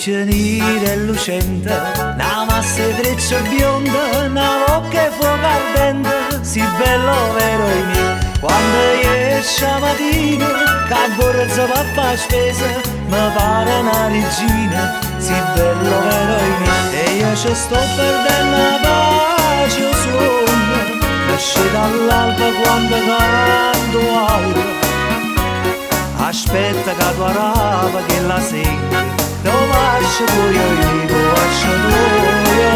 Occhio neri e lucente, una massa treccia bionda, una bocca e fuoco ardente, si bello vero in me. Quando esce la mattina, che borsa va a fare spesa, mi pare una regina, si bello vero in me. E io ci sto perdendo la pace, io sonno, nasce dall'alba quando canto alto. Aspetta che tu arava che la senti, lo lascio tu io, lo lascio tu io.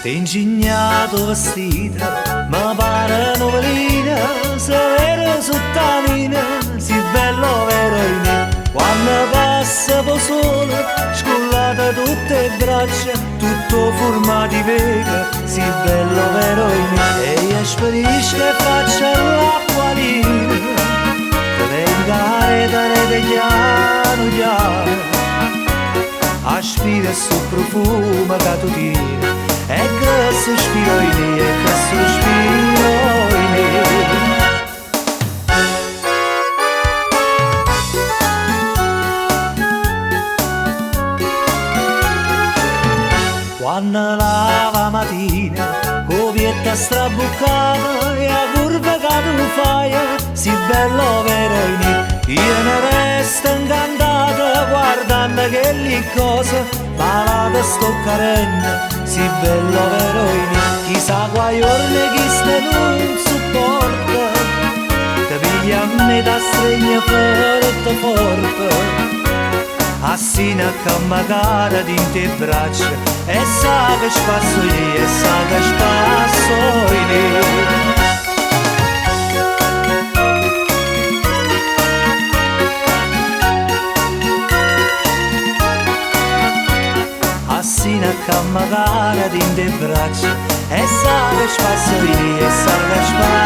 Ti ingignato vestito, ma pare novelina, severo sottamina, si bello vero in me. Quando passa po' solo, scullata tutte le braccia, tutto formato di vega, si bello vero in me. E io sperisco e faccio l'acqua lì, per vengare da rete piano piano. Aspira sul profumo che tu tiri, e che sospiro in me, e che sospiro in me. Quando lava mattina, covietta strabuccata, e a curva che tu fai, si bello vero in me. Io ne resto incantata, guardando che lì cosa, malata sto carendo, si bello vero in me. Chissà quai giorni chi sta non supporta, che piglia a me da stregna forte forte. Assina che magari di te braccia, e sa che spasso lì, e sa che spasso lì. Assina che magari di te braccia, e sa che spasso lì, e sa che spasso